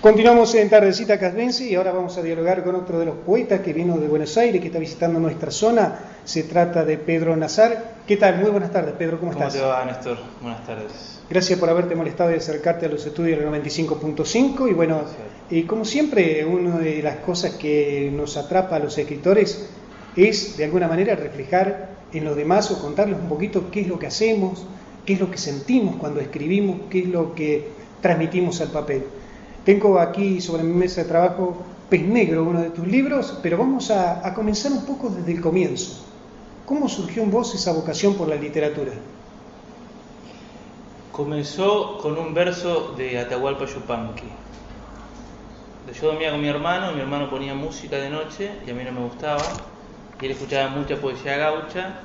Continuamos en Tardecita Casbense y ahora vamos a dialogar con otro de los poetas que vino de Buenos Aires, que está visitando nuestra zona. Se trata de Pedro Nazar. ¿Qué tal? Muy buenas tardes, Pedro. ¿Cómo estás? ¿Cómo te va, Néstor? Buenas tardes. Gracias por haberte molestado y acercarte a los estudios del 95.5. Y bueno, como siempre, una de las cosas que nos atrapa a los escritores es, de alguna manera, reflejar en los demás o contarles un poquito qué es lo que hacemos, qué es lo que sentimos cuando escribimos, qué es lo que transmitimos al papel. Tengo aquí sobre mi mesa de trabajo Pez Negro, uno de tus libros, pero vamos a comenzar un poco desde el comienzo. ¿Cómo surgió en vos esa vocación por la literatura? Comenzó con un verso de Atahualpa Yupanqui. Yo dormía con mi hermano ponía música de noche y a mí no me gustaba, y él escuchaba mucha poesía gaucha,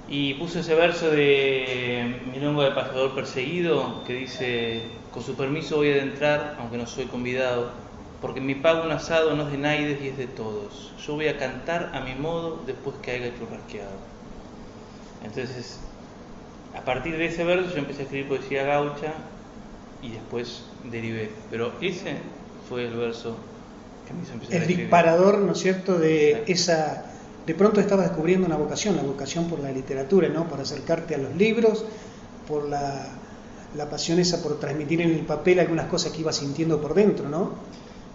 y puso ese verso de Milonga de Payador Perseguido, que dice: con su permiso voy a adentrar, aunque no soy convidado, porque mi pago un asado no es de naides y es de todos. Yo voy a cantar a mi modo después que haya churrasqueado. Entonces, a partir de ese verso yo empecé a escribir poesía gaucha y después derivé. Pero ese fue el verso que me hizo empezar a escribir. El disparador, ¿no es cierto?, de esa... De pronto estabas descubriendo una vocación, la vocación por la literatura, ¿no? Por acercarte a los libros, por la pasión esa por transmitir en el papel algunas cosas que ibas sintiendo por dentro, ¿no?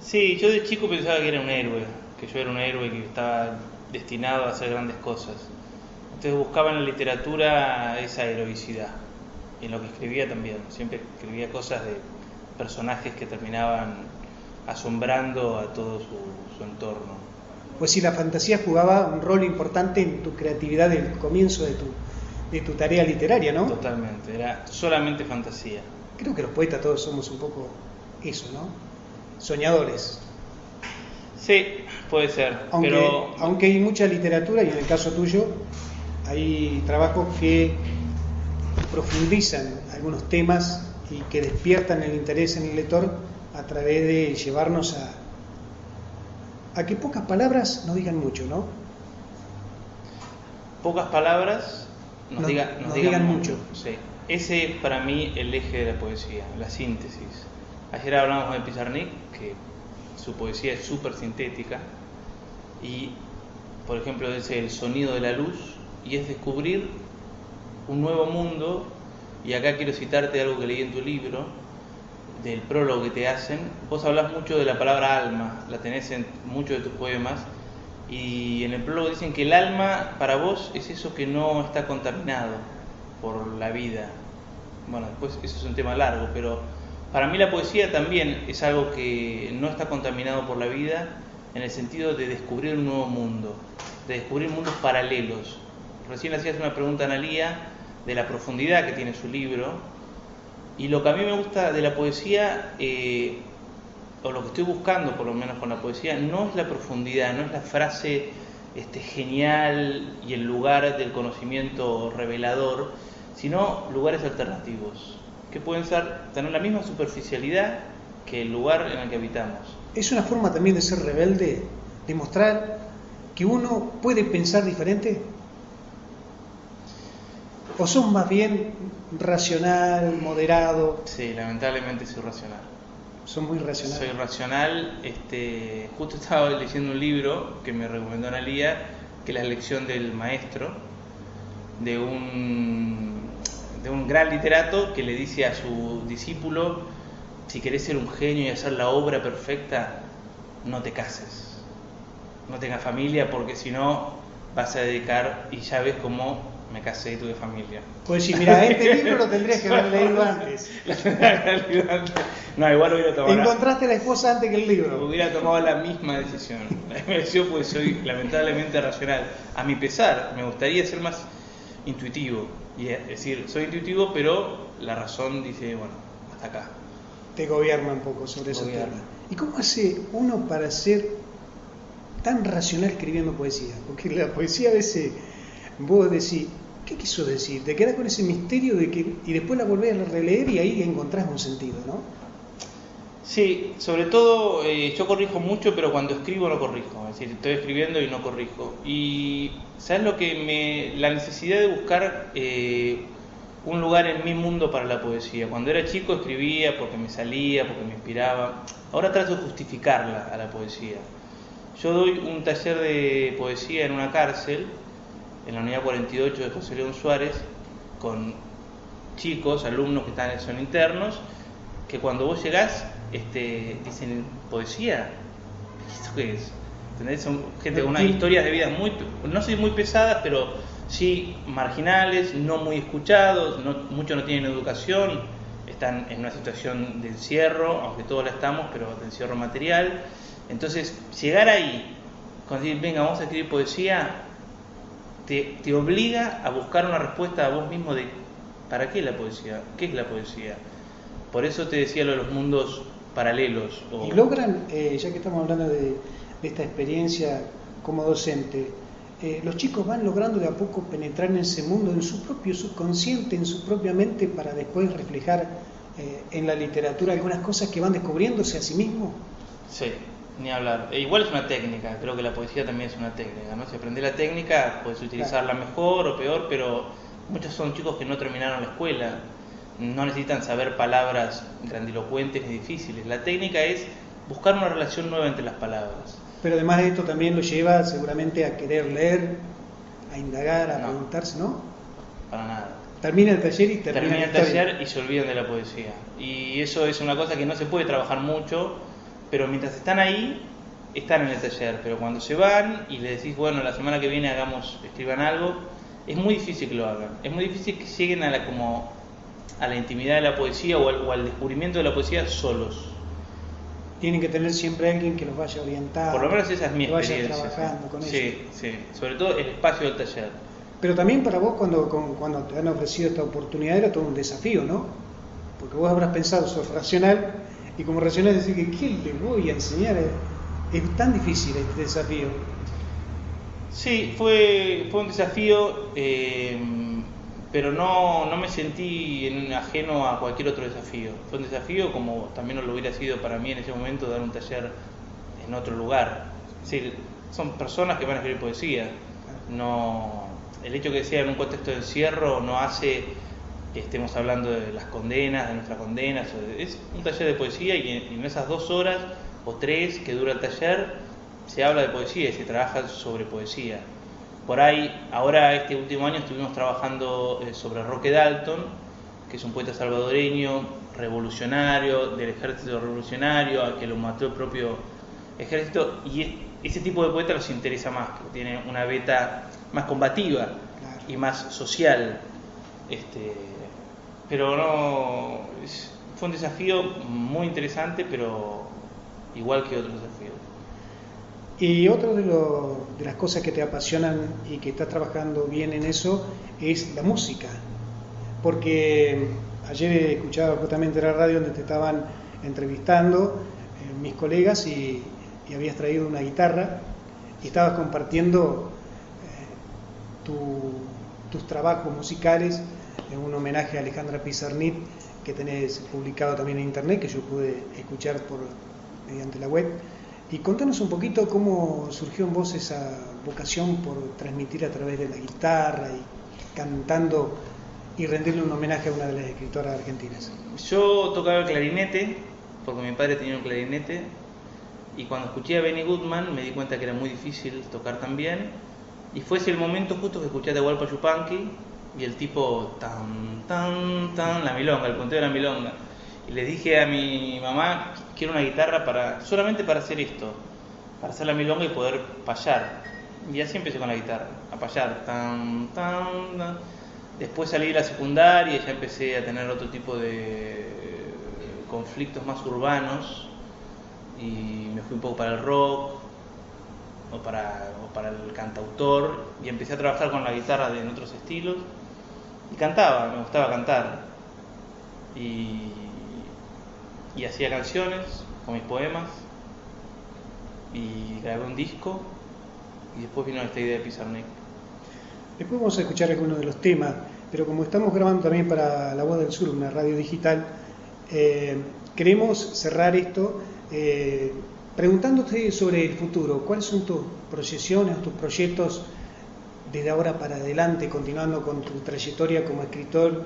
Sí, yo de chico pensaba que era un héroe, que yo era un héroe que estaba destinado a hacer grandes cosas. Entonces buscaba en la literatura esa heroicidad. Y en lo que escribía también. Siempre escribía cosas de personajes que terminaban asombrando a todo su entorno. Pues sí, la fantasía jugaba un rol importante en tu creatividad del comienzo de tu tarea literaria, ¿no? Totalmente, era solamente fantasía. Creo que los poetas todos somos un poco eso, ¿no? Soñadores. Sí, puede ser. Aunque hay mucha literatura, y en el caso tuyo, hay trabajos que profundizan algunos temas y que despiertan el interés en el lector a través de llevarnos a que pocas palabras nos digan mucho, ¿no? Pocas palabras nos digan mucho. Sí. Ese para mí el eje de la poesía, la síntesis. Ayer hablamos de Pizarnik, que su poesía es súper sintética, y por ejemplo es el sonido de la luz, y es descubrir un nuevo mundo. Y acá quiero citarte algo que leí en tu libro, del prólogo que te hacen. Vos hablas mucho de la palabra alma, la tenés en muchos de tus poemas, y en el prólogo dicen que el alma para vos es eso que no está contaminado por la vida. Bueno, después eso es un tema largo, pero para mí la poesía también es algo que no está contaminado por la vida, en el sentido de descubrir un nuevo mundo, de descubrir mundos paralelos. Recién hacías una pregunta a Analía de la profundidad que tiene su libro. Y lo que a mí me gusta de la poesía, o lo que estoy buscando por lo menos con la poesía, no es la profundidad, no es la frase genial y el lugar del conocimiento revelador, sino lugares alternativos, que pueden tener la misma superficialidad que el lugar en el que habitamos. Es una forma también de ser rebelde, de mostrar que uno puede pensar diferente. ¿O sos más bien racional, moderado? Sí, lamentablemente soy racional. ¿Sos muy racional? Soy racional. Justo estaba leyendo un libro que me recomendó Analía, que es La Lección del Maestro, de un gran literato que le dice a su discípulo: si querés ser un genio y hacer la obra perfecta, no te cases, no tengas familia, porque si no vas a dedicar, y ya ves cómo me casé y tuve familia. Pues sí, mira, este libro lo tendrías que haber leído antes. No, igual lo hubiera tomado. Encontraste a la esposa antes que el libro. Hubiera tomado la misma decisión. Yo pues soy lamentablemente racional. A mi pesar, me gustaría ser más intuitivo. Y es decir, soy intuitivo, pero la razón dice, bueno, hasta acá. Te gobierna un poco sobre esos temas. ¿Y cómo hace uno para ser tan racional escribiendo poesía? Porque la poesía a veces vos decís, ¿qué quiso decir? Te quedás con ese misterio de que, y después la volvés a releer y ahí encontrás un sentido, ¿no? Sí, sobre todo yo corrijo mucho, pero cuando escribo no corrijo. Es decir, estoy escribiendo y no corrijo. Y ¿sabes lo que la necesidad de buscar un lugar en mi mundo para la poesía. Cuando era chico escribía porque me salía, porque me inspiraba. Ahora trato de justificarla a la poesía. Yo doy un taller de poesía en una cárcel, en la unidad 48 de José León Suárez, con chicos, alumnos que son internos, que cuando vos llegás dicen, ¿poesía? ¿Esto qué es? ¿Entendés? Son gente con unas historias de vida no sé, muy pesadas, pero sí marginales, no muy escuchados, muchos no tienen educación, están en una situación de encierro, aunque todos la estamos, pero de encierro material. Entonces, llegar ahí, cuando decir, venga, vamos a escribir poesía, te obliga a buscar una respuesta a vos mismo de ¿para qué la poesía? ¿Qué es la poesía? Por eso te decía lo de los mundos paralelos. Y logran, ya que estamos hablando de esta experiencia como docente, los chicos van logrando de a poco penetrar en ese mundo, en su propio subconsciente, en su propia mente, para después reflejar en la literatura algunas cosas que van descubriéndose a sí mismos. Sí, ni hablar. Igual es una técnica, creo que la poesía también es una técnica, ¿no? Si aprendes la técnica, puedes utilizarla mejor o peor, pero muchos son chicos que no terminaron la escuela, no necesitan saber palabras grandilocuentes ni difíciles. La técnica es buscar una relación nueva entre las palabras. Pero además de esto también lo lleva seguramente a querer leer, a indagar, a preguntarse, ¿no? Para nada. Termina el taller y termina el taller y se olvidan de la poesía. Y eso es una cosa que no se puede trabajar mucho, pero mientras están ahí, están en el taller. Pero cuando se van y le decís, bueno, la semana que viene escriban algo, es muy difícil que lo hagan. Es muy difícil que lleguen a la intimidad de la poesía o al descubrimiento de la poesía solos. Tienen que tener siempre alguien que los vaya orientando. Por lo menos esa es mi experiencia. Vaya trabajando con ellos. Sí. Sobre todo el espacio del taller. Pero también para vos, cuando te han ofrecido esta oportunidad, era todo un desafío, ¿no? Porque vos habrás pensado, sos racional, y como racional decir que ¿qué le voy a enseñar? Es tan difícil este desafío. Sí, fue un desafío, pero no me sentí ajeno a cualquier otro desafío. Fue un desafío como también lo hubiera sido para mí en ese momento dar un taller en otro lugar. Es decir, son personas que van a escribir poesía. El hecho que sea en un contexto de encierro no hace que estemos hablando de las condenas, de nuestras condenas. Es un taller de poesía y en esas 2 horas o 3 que dura el taller se habla de poesía y se trabaja sobre poesía. Por ahí, ahora este último año estuvimos trabajando sobre Roque Dalton, que es un poeta salvadoreño, revolucionario, del ejército revolucionario, al que lo mató el propio ejército, y ese tipo de poeta los interesa más, que tiene una beta más combativa y más social. Pero fue un desafío muy interesante, pero igual que otros desafíos. Y otra de las cosas que te apasionan y que estás trabajando bien en eso es la música. Porque ayer escuchaba justamente la radio donde te estaban entrevistando mis colegas y habías traído una guitarra y estabas compartiendo tus trabajos musicales en un homenaje a Alejandra Pizarnik que tenés publicado también en internet, que yo pude escuchar mediante la web. Y contanos un poquito cómo surgió en vos esa vocación por transmitir a través de la guitarra y cantando y rendirle un homenaje a una de las escritoras argentinas. Yo tocaba el clarinete, porque mi padre tenía un clarinete, y cuando escuché a Benny Goodman me di cuenta que era muy difícil tocar tan bien, y fue ese el momento justo que escuché a Atahualpa Yupanqui, y el tipo tan, la milonga, el punteo de la milonga. Y le dije a mi mamá, quiero una guitarra solamente para hacer esto, para hacer la milonga y poder payar. Y así empecé con la guitarra, a payar. Tan. Después salí de la secundaria y ya empecé a tener otro tipo de conflictos más urbanos y me fui un poco para el rock o para el cantautor y empecé a trabajar con la guitarra en otros estilos y cantaba, me gustaba cantar y hacía canciones con mis poemas y grabé un disco y después vino esta idea de Pizarnik. Después vamos a escuchar algunos de los temas, pero como estamos grabando también para La Voz del Sur, una radio digital, queremos cerrar esto preguntándote sobre el futuro. ¿Cuáles son tus proyecciones, tus proyectos desde ahora para adelante, continuando con tu trayectoria como escritor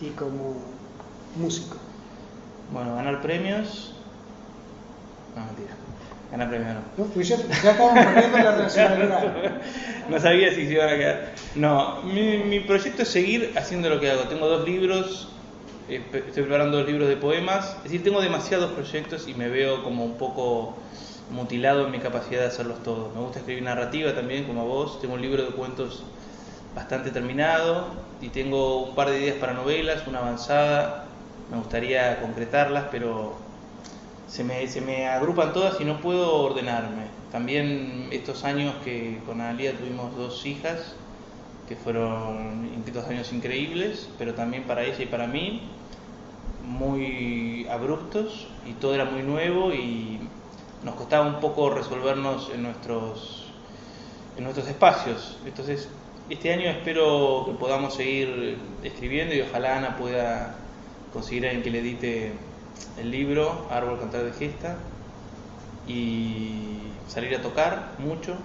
y como músico? Bueno, ganar premios. No, mentira. Ganar premios no. No, pues ya acabamos perdiendo la racionalidad. No sabía si se iban a quedar. No, mi proyecto es seguir haciendo lo que hago. Tengo 2 libros, estoy preparando 2 libros de poemas. Es decir, tengo demasiados proyectos y me veo como un poco mutilado en mi capacidad de hacerlos todos. Me gusta escribir narrativa también, como vos. Tengo un libro de cuentos bastante terminado y tengo un par de ideas para novelas, una avanzada. Me gustaría concretarlas, pero se me agrupan todas y no puedo ordenarme. También estos años que con Analía tuvimos 2 hijas, que fueron 2 años increíbles, pero también para ella y para mí, muy abruptos, y todo era muy nuevo y nos costaba un poco resolvernos en nuestros espacios. Entonces, este año espero que podamos seguir escribiendo y ojalá Ana pueda conseguir a alguien que le edite el libro Árbol Cantar de Gesta y salir a tocar mucho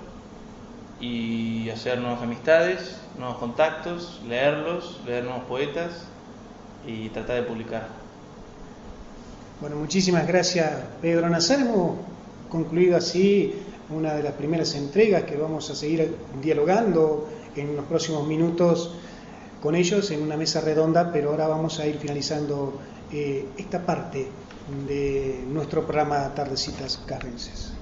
y hacer nuevas amistades, nuevos contactos, leer nuevos poetas y tratar de publicar. Bueno, muchísimas gracias, Pedro Nazar. Hemos concluido así una de las primeras entregas que vamos a seguir dialogando en los próximos minutos con ellos en una mesa redonda, pero ahora vamos a ir finalizando esta parte de nuestro programa Tardecitas Carrenses.